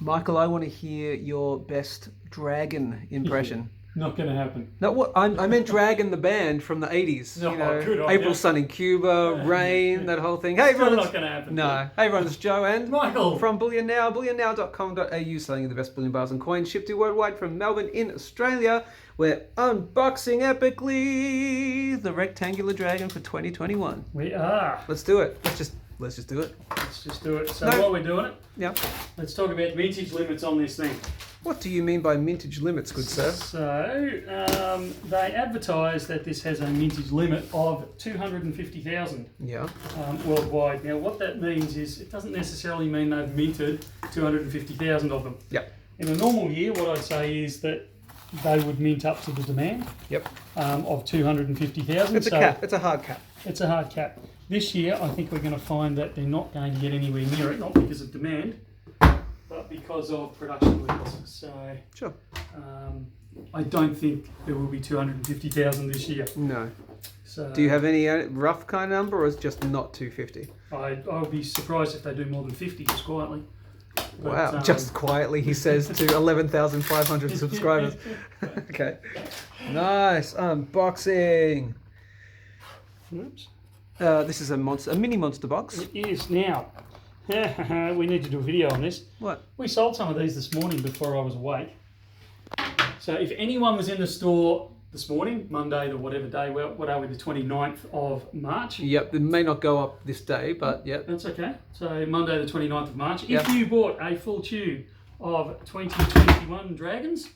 Michael, I want to hear your best dragon impression. Not going to happen. No, what I meant Dragon, the band from the 80s. No, you know, good on April you. Sun in Cuba, Rain, that whole thing. Hey, Still everyone. not going to happen. No. Hey, everyone, it's Joe and Michael. from Bullion Now, bullionnow.com.au, selling you the best bullion bars and coins shipped to you worldwide from Melbourne in Australia. We're unboxing epically the rectangular dragon for 2021. We are. Let's do it. Let's just do it. Let's just do it. So while we're doing it, Yeah. let's talk about vintage limits on this thing. What do you mean by mintage limits, good sir? So they advertise that this has a mintage limit of 250,000 Yeah. worldwide. Now what that means is it doesn't necessarily mean they've minted 250,000 of them. Yep. In a normal year, what I'd say is that they would mint up to the demand Yep. of 250,000. It's a cap. It's a hard cap. It's a hard cap. This year, I think we're going to find that they're not going to get anywhere near it, not because of demand, but because of production limits. So, Sure. I don't think there will be 250,000 this year. No. So, Do you have any rough kind of number, or is it just not 250? I'll be surprised if they do more than 50 just quietly. But, Wow, just quietly, he says to 11,500 subscribers. Okay. Nice. Unboxing. Oops. This is a mini monster box. It is now. We need to do a video on this. What? We sold some of these this morning before I was awake. So if anyone was in the store this morning, Monday, the whatever day, what are we, the 29th of March? Yep, it may not go up this day, but yep. That's okay. So Monday, the 29th of March. Yep. If you bought a full tube of 2021 dragons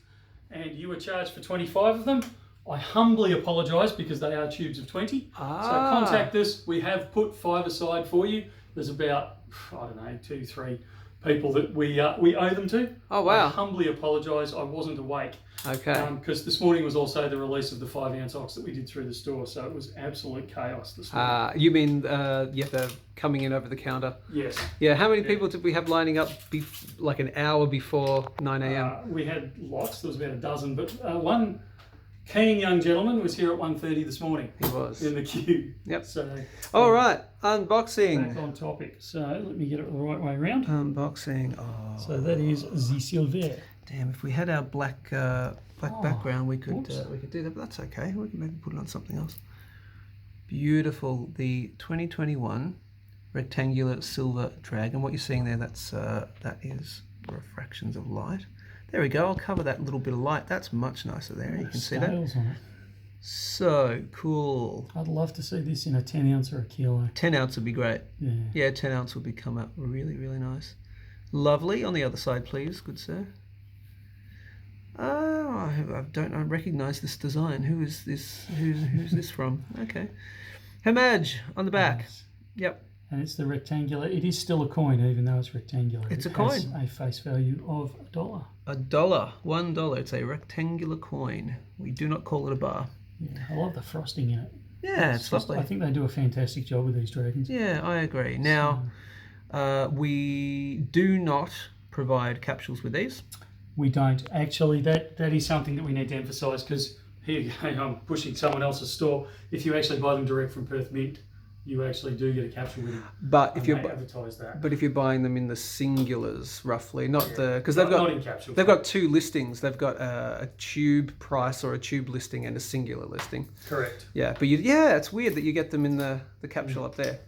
and you were charged for 25 of them, I humbly apologise because they are tubes of 20. Ah. So contact us. We have put 5 aside for you. There's about, I don't know, 2, 3 people that we owe them to. Oh, wow. I humbly apologise. I wasn't awake. Okay. Because this morning was also the release of the 5-ounce ox that we did through the store. So it was absolute chaos this morning. You mean, they're coming in over the counter? Yes. Yeah, how many people did we have lining up like an hour before 9 a.m.? We had lots. There was about a dozen. But one keen young gentleman was here at 1:30 this morning. He was. In the queue. Yep. So, all right, unboxing. back on topic. So let me get it the right way around. Unboxing. Oh. So that is the Silver. Damn, if we had our black background, we could oops. we could do that, but that's okay. We can maybe put it on something else. Beautiful, the 2021 rectangular silver dragon. What you're seeing there, that is refractions of light. There we go. I'll cover that little bit of light. That's much nicer there. You can see that. Scales on it. So cool. I'd love to see this in a 10 ounce or a kilo. 10 ounce would be great. Yeah. Yeah, 10 ounce would come out really, really nice. Lovely. On the other side, please, good sir. Oh, I recognise this design. Who is this? Who's this from? Okay. Hamaj on the back. Yes. Yep. And it's the rectangular. It is still a coin, even though it's rectangular. It's it a coin. has a face value of $1. $1. $1. It's a rectangular coin. We do not call it a bar. Yeah, I love the frosting in it. Yeah, it's lovely. I think they do a fantastic job with these dragons. Yeah, I agree. Now, we do not provide capsules with these. We don't. Actually, that is something that we need to emphasise because here I'm pushing someone else's store. If you actually buy them direct from Perth Mint, you actually do get a capsule with them. But if you're advertise that. But if you're buying them in the singulars, roughly, not the because not in capsule. they've got 2 listings. They've got a tube price or a tube listing and a singular listing. Correct. Yeah, but it's weird that you get them in the capsule up there.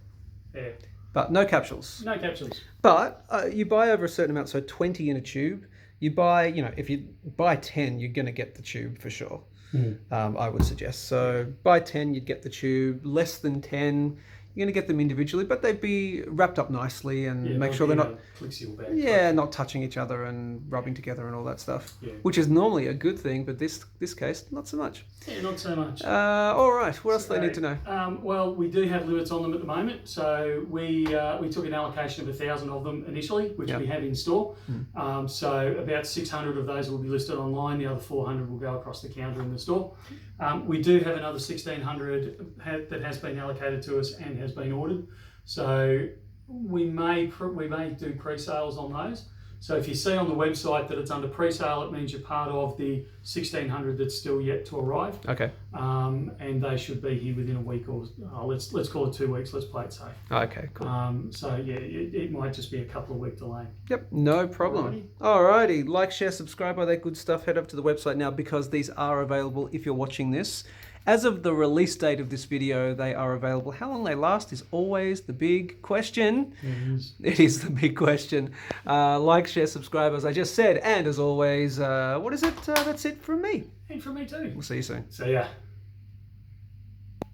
Yeah. But no capsules. No capsules. But you buy over a certain amount, so 20 in a tube. You buy, if you buy 10, you're going to get the tube for sure. I would suggest. So buy 10, you'd get the tube. Less than 10, you're going to get them individually, but they'd be wrapped up nicely and make sure they're not not touching each other and rubbing together and all that stuff. Yeah. Which is normally a good thing, but this case, not so much. Yeah, not so much. All right, what else do they need to know? Well, we do have limits on them at the moment. So we took an allocation of 1,000 of them initially, which we have in store. So about 600 of those will be listed online. The other 400 will go across the counter in the store. We do have another 1,600 that has been allocated to us and has been ordered. So we may do pre-sales on those. So if you see on the website that it's under pre-sale, it means you're part of the 1,600 that's still yet to arrive. Okay. And they should be here within a week or let's call it 2 weeks. Let's play it safe. Okay, cool. So yeah, it might just be a couple of week delay. Yep, no problem. Alrighty, like, share, subscribe, all that good stuff. Head over to the website now because these are available if you're watching this. As of the release date of this video, they are available. How long they last is always the big question. It is the big question. Like, share, subscribe, as I just said. And as always, what is it? That's it from me. And from me too. We'll see you soon. See ya.